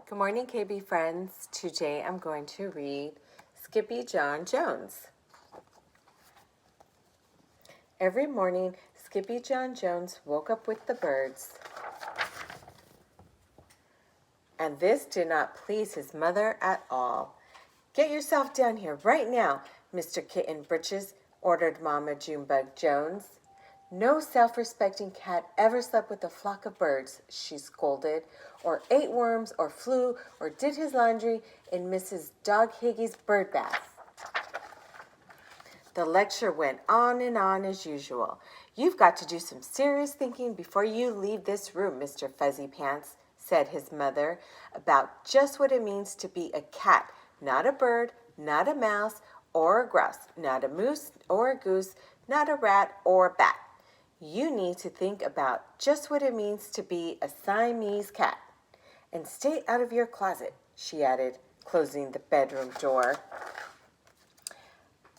Good morning, KB friends. Today I'm going to read Skippyjon Jones. Every morning, Skippyjon Jones woke up with the birds. And this did not please his mother at all. "Get yourself down here right now, Mr. Kitten Britches," ordered Mama Junebug Jones. "No self-respecting cat ever slept with a flock of birds," she scolded, "or ate worms, or flew, or did his laundry in Mrs. Dog Higgy's bird bath." The lecture went on and on as usual. "You've got to do some serious thinking before you leave this room, Mr. Fuzzy Pants," said his mother, "about just what it means to be a cat, not a bird, not a mouse, or a grouse, not a moose or a goose, not a rat or a bat. You need to think about just what it means to be a Siamese cat. And stay out of your closet," she added, closing the bedroom door.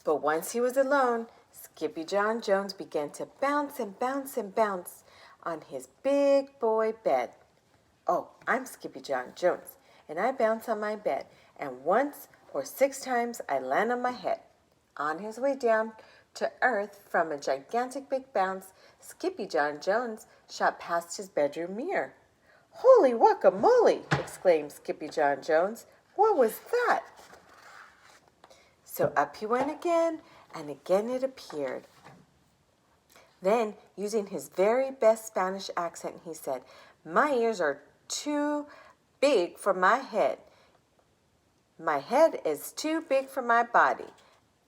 But once he was alone, Skippyjon Jones began to bounce and bounce and bounce on his big boy bed. "Oh, I'm Skippyjon Jones, and I bounce on my bed, and once or 6 times I land on my head." On his way down to earth from a gigantic big bounce, Skippyjon Jones shot past his bedroom mirror. "Holy guacamole!" exclaimed Skippyjon Jones. "What was that?" So up he went again, and again it appeared. Then, using his very best Spanish accent, he said, "My ears are too big for my head. My head is too big for my body.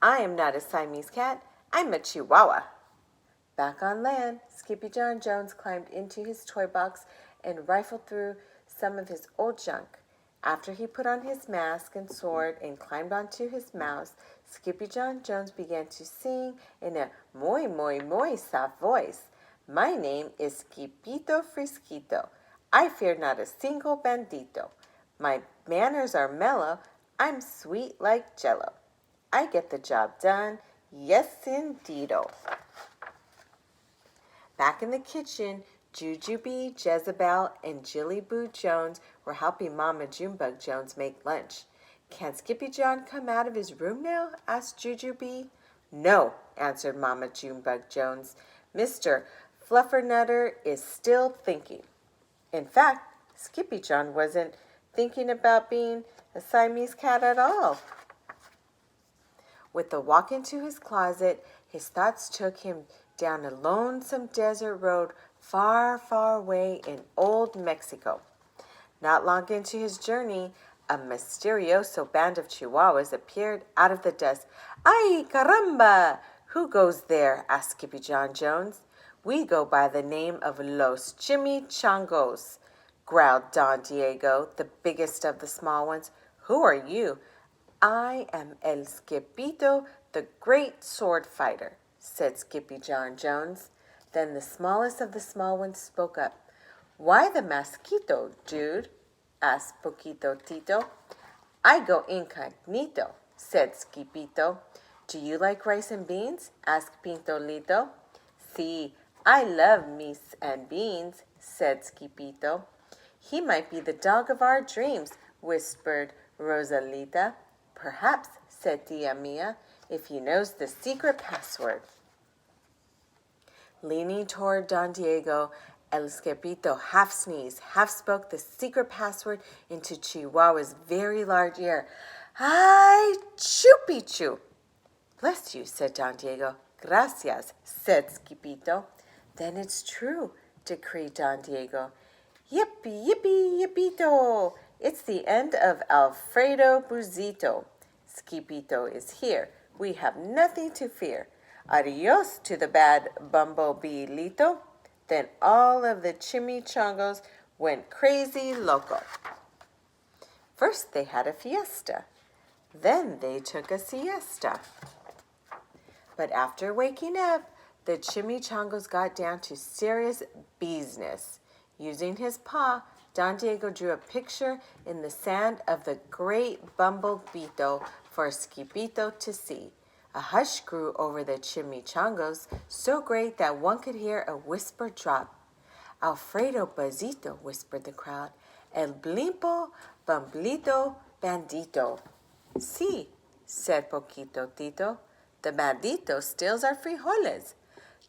I am not a Siamese cat. I'm a Chihuahua." Back on land, Skippyjon Jones climbed into his toy box and rifled through some of his old junk. After he put on his mask and sword and climbed onto his mouse, Skippyjon Jones began to sing in a muy soft voice. "My name is Skippito Frisquito. I fear not a single bandito. My manners are mellow. I'm sweet like jello. I get the job done. Yes, indeedo." Back in the kitchen, Jujubee, Jezebel, and Jillyboo Jones were helping Mama Junebug Jones make lunch. "Can Skippyjon come out of his room now?" asked Jujubee. "No," answered Mama Junebug Jones. "Mr. Fluffernutter is still thinking." In fact, Skippyjon wasn't thinking about being a Siamese cat at all. With a walk into his closet, his thoughts took him down a lonesome desert road far, far away in old Mexico. Not long into his journey, a mysterioso band of Chihuahuas appeared out of the dust. "Ay, caramba! Who goes there?" asked Skippyjon Jones. "We go by the name of Los Chimichangos," growled Don Diego, the biggest of the small ones. "Who are you?" "I am El Skippito, the great sword fighter," said Skippyjon Jones. Then the smallest of the small ones spoke up. "Why the masquito, dude?" asked Poquito Tito. "I go incognito," said Skippito. "Do you like rice and beans?" asked Pintolito. "Si, I love meat and beans," said Skippito. "He might be the dog of our dreams," whispered Rosalita. "Perhaps," said Tia Mia, "if he knows the secret password." Leaning toward Don Diego, El Skippito half sneezed, half spoke the secret password into Chihuahua's very large ear. "Ay, chupichu!" "Bless you," said Don Diego. "Gracias," said Skippito. "Then it's true," decreed Don Diego. "Yippee, yippee, yippito! It's the end of Alfredo Buzito. Skippito is here. We have nothing to fear. Adios to the bad Bumblebee-lito." Then all of the chimichangos went crazy loco. First they had a fiesta. Then they took a siesta. But after waking up, the chimichangos got down to serious business. Using his paw, Don Diego drew a picture in the sand of the great Bumblebeeto for Skippito to see. A hush grew over the chimichangos, so great that one could hear a whisper drop. "Alfredo Buzito," whispered the crowd. El blimpo, bumblito, bandito. Sí, said Poquito Tito. The bandito steals our frijoles.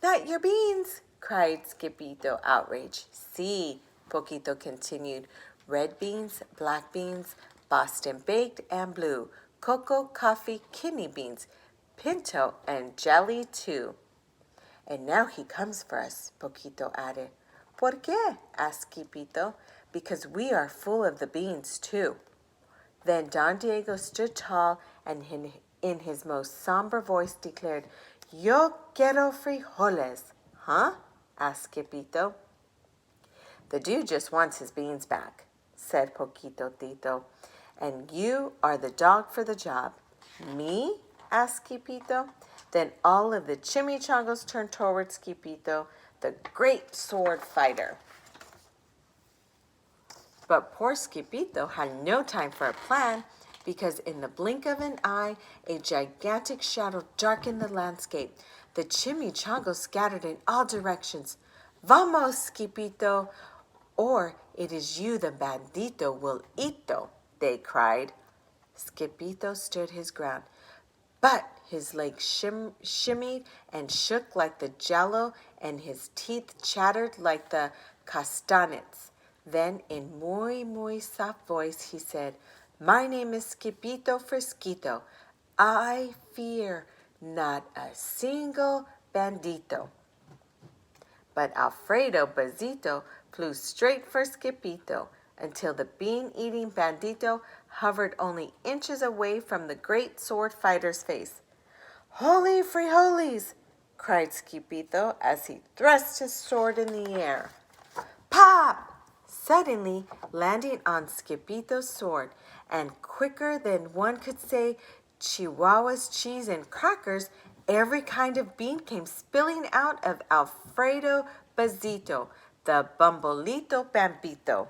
Not your beans, cried Skippito, outraged. Sí, Poquito continued. Red beans, black beans, Boston baked and blue, cocoa, coffee, kidney beans, pinto, and jelly too. And now he comes for us, Poquito added. ¿Por qué? Asked Skippito. Because we are full of the beans too. Then Don Diego stood tall and in his most somber voice declared, Yo quiero frijoles. Huh? Asked Skippito. The dude just wants his beans back, said Poquito Tito. And you are the dog for the job. Me? Asked Skippito. Then all of the chimichangas turned toward Skippito, the great sword fighter. But poor Skippito had no time for a plan, because in the blink of an eye, a gigantic shadow darkened the landscape. The chimichangas scattered in all directions. Vamos, Skippito, or it is you the bandito will eato, they cried. Skippito stood his ground, but his legs shimmied and shook like the jello, and his teeth chattered like the castanets. Then, in muy soft voice, he said, My name is Skippito Frisquito. I fear not a single bandito. But Alfredo Bazito flew straight for Skippito until the bean-eating bandito hovered only inches away from the great sword fighter's face. Holy frijoles! Cried Skippito as he thrust his sword in the air. Pop! Suddenly landing on Skippito's sword, and quicker than one could say Chihuahua's cheese and crackers, every kind of bean came spilling out of Alfredo Bazito, the Bumbolito Bambito.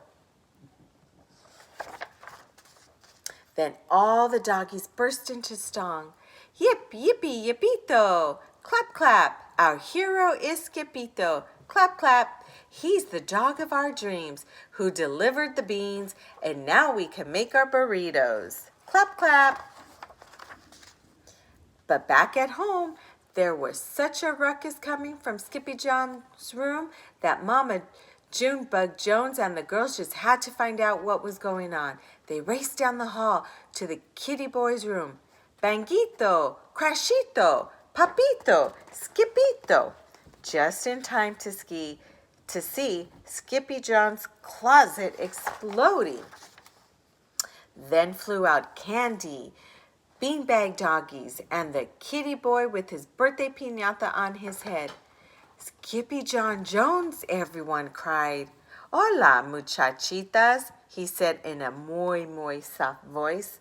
Then all the doggies burst into song. Yip, yippee, yippito! Clap, clap! Our hero is Skippito. Clap, clap! He's the dog of our dreams, who delivered the beans, and now we can make our burritos. Clap, clap! But back at home, there was such a ruckus coming from Skippyjon's room that Mama Junebug Jones and the girls just had to find out what was going on. They raced down the hall to the kitty boy's room. Banguito, Crashito, Papito, Skippito. Just in time to see Skippyjon's closet exploding. Then flew out Candy, beanbag doggies, and the kitty boy with his birthday piñata on his head. Skippyjon Jones, everyone cried. Hola, muchachitas, he said in a muy soft voice.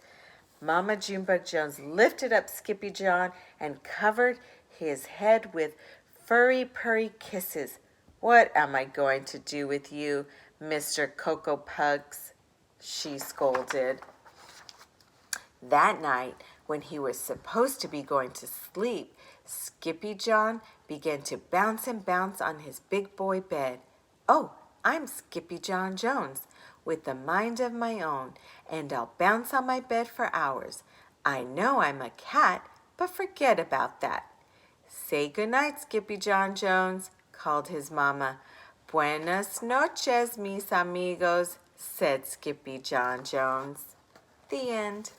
Mama Junebug Jones lifted up Skippyjon and covered his head with furry purry kisses. What am I going to do with you, Mr. Cocoa Pugs? She scolded. That night, when he was supposed to be going to sleep, Skippyjon began to bounce and bounce on his big boy bed. Oh, I'm Skippyjon Jones, with a mind of my own, and I'll bounce on my bed for hours. I know I'm a cat, but forget about that. Say goodnight, Skippyjon Jones, called his mama. Buenas noches, mis amigos, said Skippyjon Jones. The end.